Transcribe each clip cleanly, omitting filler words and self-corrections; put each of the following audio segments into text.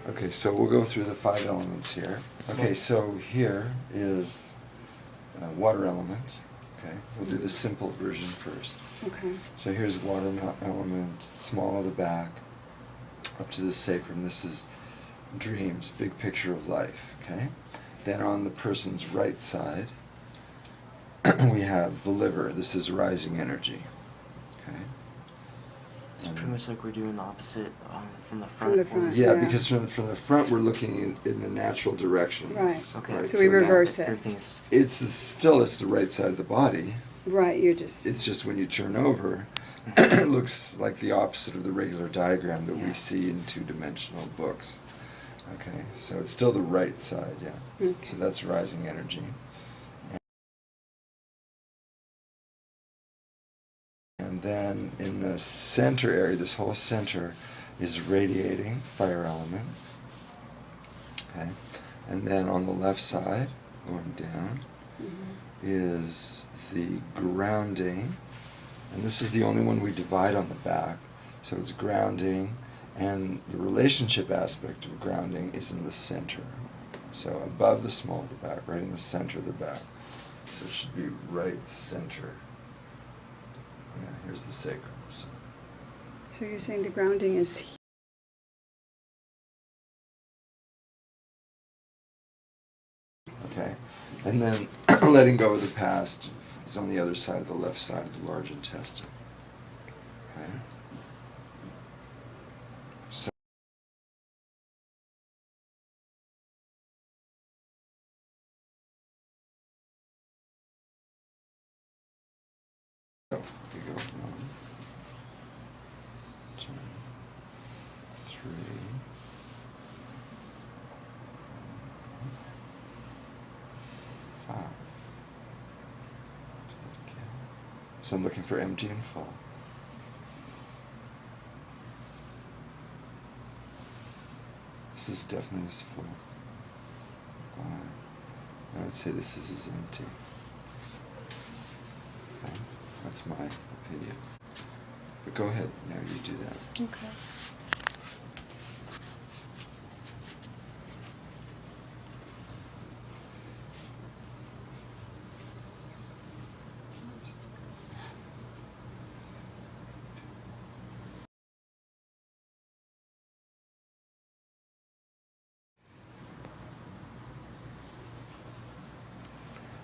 Okay, so we'll go through the 5 elements here. Okay, so here is water element. Okay, we'll do the simple version first. Okay. So here's water element, small of the back, up to the sacrum. This is dreams, big picture of life. Okay. Then on the person's right side, we have the liver. This is rising energy. Okay. It's pretty much like we're doing the opposite from the front. From the front. Yeah, Yeah. because from the front we're looking in the natural directions. Right. Okay. So we now reverse it. Everything's It's the right side of the body. Right, you're just... It's just when you turn over, it looks like the opposite of the regular diagram that we Yeah. see in two-dimensional books. Okay, so it's still the right side, yeah. Okay. So that's rising energy. And then in the center area, this whole center is radiating fire element. Okay, and then on the left side, going down, is the grounding, and this is the only one we divide on the back. So it's grounding, and the relationship aspect of grounding is in the center. So above the small of the back, right in the center of the back. So it should be right center. Yeah, here's the sacrum. So you're saying the grounding is... Okay, and then letting go of the past is on the other side of the left side of the large intestine. Okay. So we go 1, 2, 3. So I'm looking for empty and full. This is definitely as full. I would say this is as empty. Okay. That's my opinion. But go ahead, now you do that. Okay.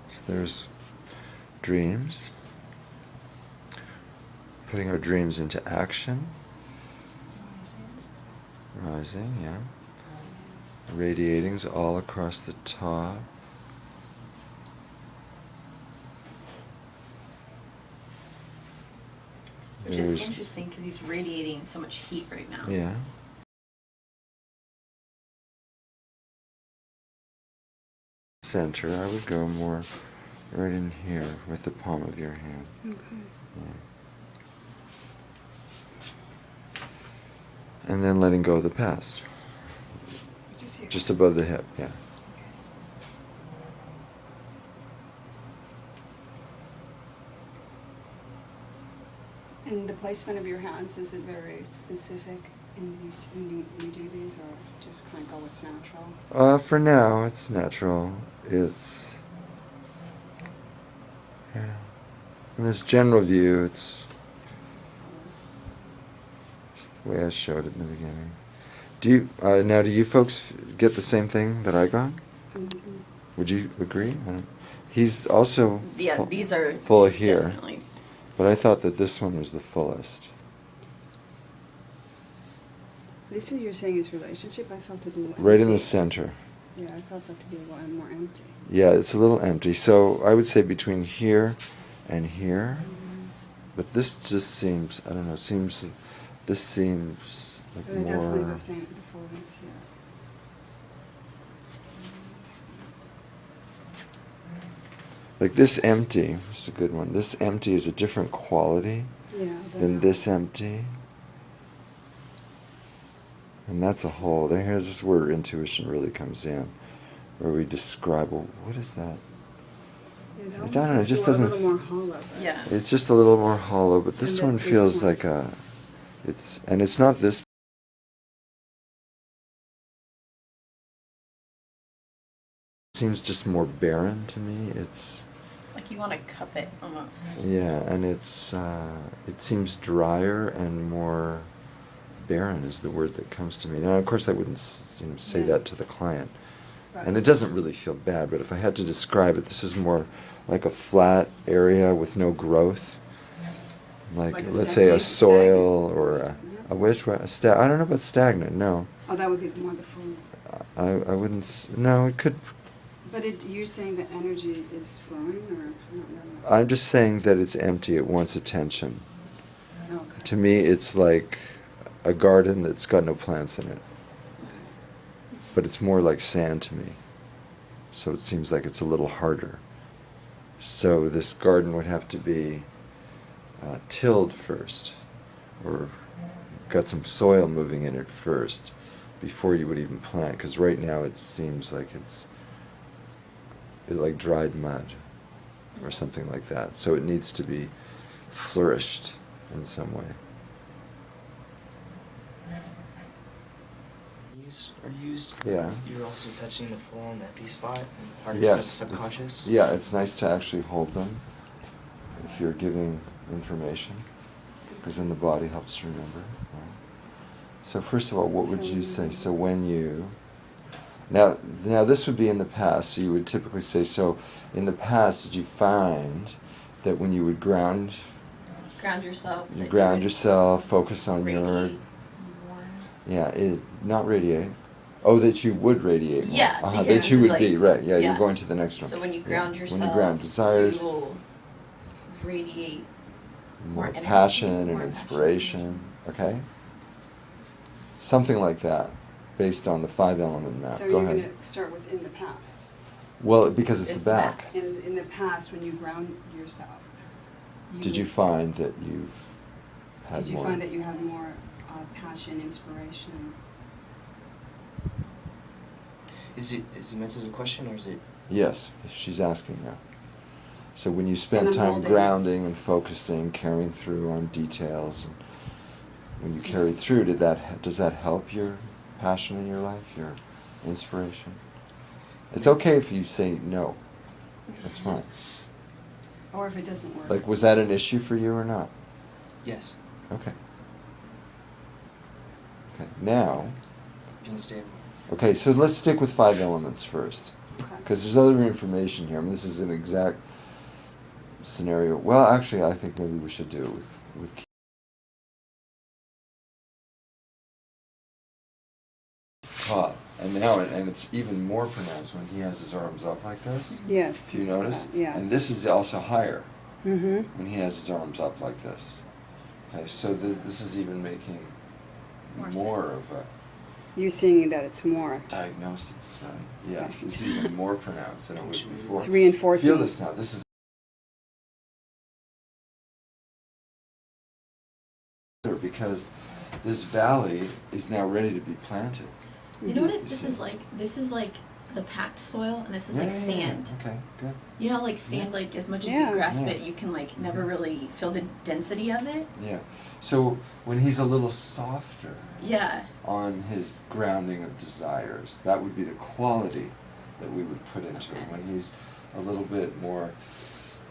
So there's dreams. Putting our dreams into action. Rising, yeah. Radiating's all across the top. Which is interesting because he's radiating so much heat right now. Yeah. Center, I would go more right in here with the palm of your hand. Okay. Yeah. And then letting go of the past. Which is here. Just above the hip, yeah. And the placement of your hands, is it very specific in these, when you do these, or just kind of go what's natural? For now, it's natural. It's, yeah. In this general view, it's the way I showed it in the beginning. Do you, now do you folks get the same thing that I got? Mm-hmm. Would you agree? I don't, he's also Yeah, these are full of here, definitely. but I thought that this one was the fullest. This is, you're saying, is relationship? I felt it be Right in the empty. center. Yeah, I felt that to be a lot more empty. Yeah, it's a little empty. So I would say between here and here. But this just seems, I don't know, this seems like They're more... definitely the same, the fullness here. Like this empty, this is a good one. This empty is a different quality Yeah. than this empty. And that's a whole, here's this where intuition really comes in, where we describe, well, what is that? Yeah, I don't know, it just a doesn't... little more hollow. But Yeah. It's just a little more hollow, but this And one this feels one. like and it's not this seems just more barren to me. It's Like you want to cup it almost. yeah, and it's it seems drier and more barren is the word that comes to me. Now, of course, I wouldn't say Yeah. that to the client, Right. and it doesn't really feel bad. But if I had to describe it, this is more like a flat area with no growth, like Like a let's say a soil stagnant. or Stagnant? a which one? I don't know about stagnant. No, Oh, that would be more the food. I wouldn't. No, it could. But you're saying that energy is flowing, or I don't know. I'm just saying that it's empty. It wants attention. Okay. To me, it's like a garden that's got no plants in it. Okay. But it's more like sand to me. So it seems like it's a little harder. So this garden would have to be tilled first, or got some soil moving in it first, before you would even plant. Because right now it seems like it's like dried mud, or something like that. So it needs to be flourished in some way. Yeah. You're also touching the full and empty spot and part of Yes. subconscious. Yeah, it's nice to actually hold them if you're giving information, because then the body helps to remember. Right? So first of all, what would you say? So when you now this would be in the past. So you would typically say, so in the past, did you find that when you would ground Yourself. you that ground would yourself, focus on your radiate more. not radiate. Oh, that you would radiate more. Yeah, Uh-huh, because that this you is would like- be right. Yeah, yeah. you're going to the next one. So when you Yeah. ground yourself, when you ground desires, you will radiate more energy, passion and more inspiration. Okay. Something like that, based on the 5-element map. So Go you're ahead. going to start with in the past. Well, because it's It's the the back. back. In the past, when you ground yourself. Did you find that you've had Did you more? find that you have more passion, inspiration? Is it meant as a question or is it? Yes, she's asking now. So when you spend I'm time holding it. grounding and focusing, carrying through on details, and when you carry through, does that help your passion in your life, your inspiration? It's okay if you say no. That's fine. Or if it doesn't work? Like, was that an issue for you or not? Yes. Okay. Okay, now, Being stable. okay, so let's stick with 5 elements first. Okay. Because there's other information here. I mean, this is an exact scenario. Well, actually, I think maybe we should do it with top. And now, and it's even more pronounced when he has his arms up like this. Yes. If you I saw notice? that, yeah. And this is also higher Mm-hmm. when he has his arms up like this. Okay, so this is even making More more sense. of a You're seeing that it's more. diagnosis, right? Yeah, Right. it's even more pronounced than it was before. It's reinforcing. Feel this now. This is because this valley is now ready to be planted. You know what Mm-hmm. this see. is like? This is like the packed soil, and this is Yeah, like yeah, yeah, sand. yeah. Okay, good. You know, like sand, like as much as Yeah. you grasp Yeah. it, you can like never really feel the density of it. Yeah. So when he's a little softer Yeah. on his grounding of desires, that would be the quality that we would put into it. Okay. When he's a little bit more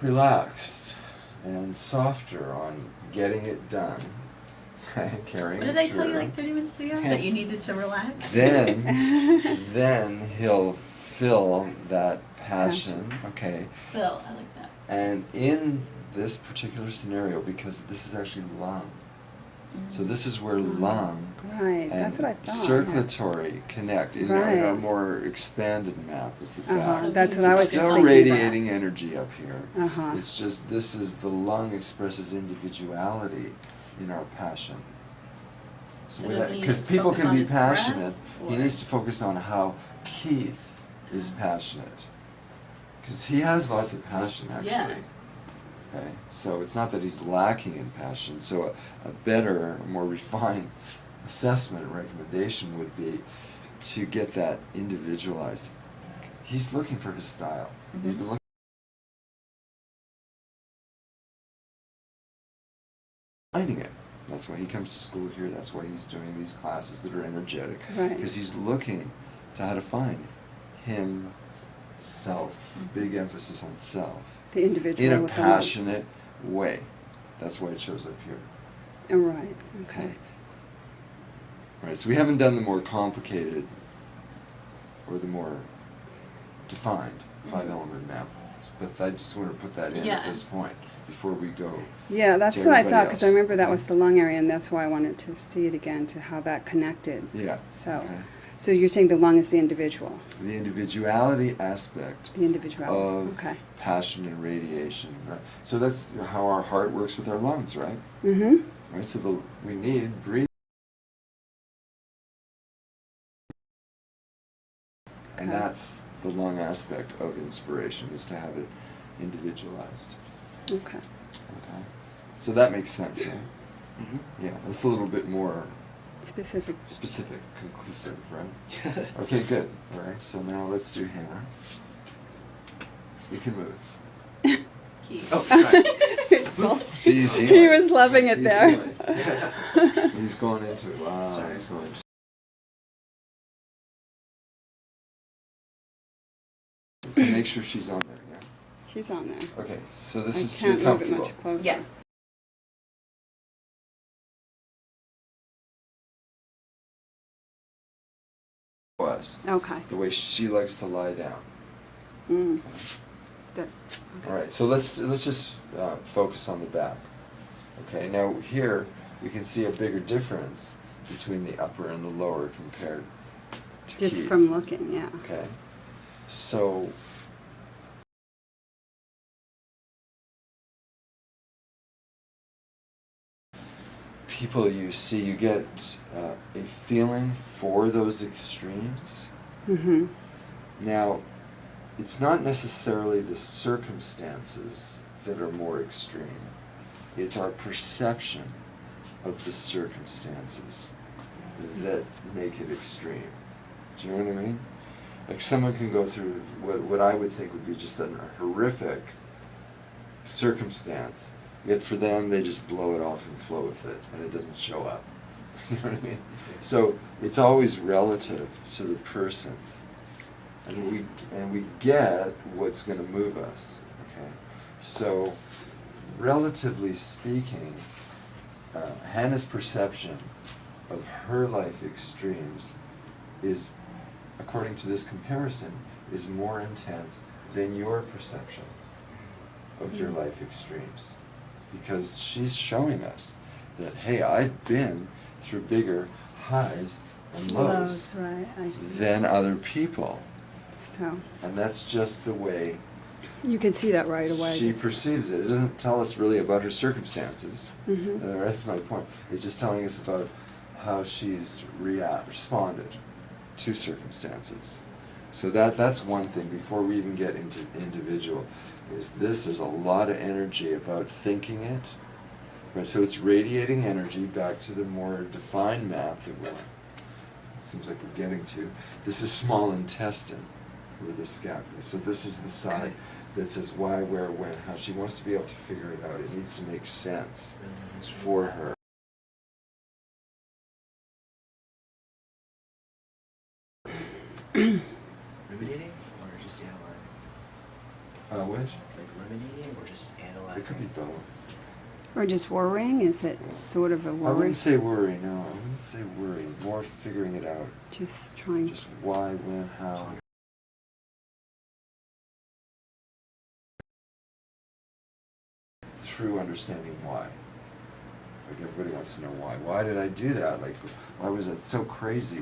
relaxed and softer on getting it done, carrying What did it I tell you through, like 30 minutes ago? That you needed to relax? then he'll feel that passion, okay? Phil, I like that. And in this particular scenario, because this is actually lung, so this is where lung Right, and that's what I thought. circulatory connect in a Right. more expanded map with the Uh-huh, back. that's what I It's was just still thinking radiating energy up here. Uh-huh. It's just this is the lung expresses individuality in our passion. So doesn't he Because people focus can on be his breath, passionate, he or- needs to focus on how Keith is passionate. Because he has lots of passion, actually. Yeah. Okay, so it's not that he's lacking in passion. So a better, more refined assessment and recommendation would be to get that individualized. He's looking for his style. He's Mhm. been looking. Finding it. That's why he comes to school here. That's why he's doing these classes that are energetic. Right. Because he's looking to how to find self, big emphasis on self, The individual in a with the lung. passionate way. That's why it shows up here. Oh, right, okay. Right, so we haven't done the more complicated or the more defined five-element map, but I just want to put that in at Yeah. this point before we go. Yeah, that's to what I everybody thought, because I else. remember that Okay. was the lung area, and that's why I wanted to see it again, to how that connected. Yeah. So, okay. so you're saying the lung is the individual, The individuality aspect the individuality, of okay. passion and radiation. Right? So that's how our heart works with our lungs, right? Mm-hmm, Right. So we need breathing, and Okay. that's the lung aspect of inspiration, is to have it individualized. okay. Okay. So that makes sense. Yeah. Mm-hmm. Yeah. That's a little bit more Specific. specific, conclusive, right? Okay, good. All right. So now let's do Hannah. You can move. Keith. Oh, sorry. It's all- See, you see, He like, was loving it he's there. like- He's going into it. Wow. Sorry. He's going. So make sure she's on there. Yeah. She's on there. Okay. So this I is can't you're move it comfortable. much closer. Yeah. Was Okay. the way she likes to lie down. Mm. That, All right, so let's just focus on the back. Okay, now here we can see a bigger difference between the upper and the lower compared to just Keith. from looking, yeah. Okay, so people you see, you get a feeling for those extremes. Mm-hmm. Now, it's not necessarily the circumstances that are more extreme. It's our perception of the circumstances that make it extreme. Do you know what I mean? Like someone can go through what I would think would be just a horrific circumstance, yet for them they just blow it off and flow with it, and it doesn't show up. You know what I mean? So it's always relative to the person. And we get what's going to move us. Okay, so relatively speaking, Hannah's perception of her life extremes is, according to this comparison, is more intense than your perception of your life extremes, because she's showing us that, hey, I've been through bigger highs and lows Right, I see. than other people. So, And that's just the way you can see that right away. she just- perceives it. It doesn't tell us really about her circumstances. Mhm. That's my point. It's just telling us about how she's responded to circumstances. So that's one thing before we even get into individual. There's a lot of energy about thinking it. Right, so it's radiating energy back to the more defined map that seems like we're getting to. This is small intestine, where the scapula. So this is the side that says why, where, when, how. She wants to be able to figure it out. It needs to make sense for her. Ruminating or just analyzing? Which? Like ruminating or just analyzing? It could be both. Or just worrying? Is it sort of a worry? I wouldn't say worry, no. I wouldn't say worry. More figuring it out. Just trying. Just why, when, how. Through understanding why. Like everybody wants to know why. Why did I do that? Like, why was it so crazy?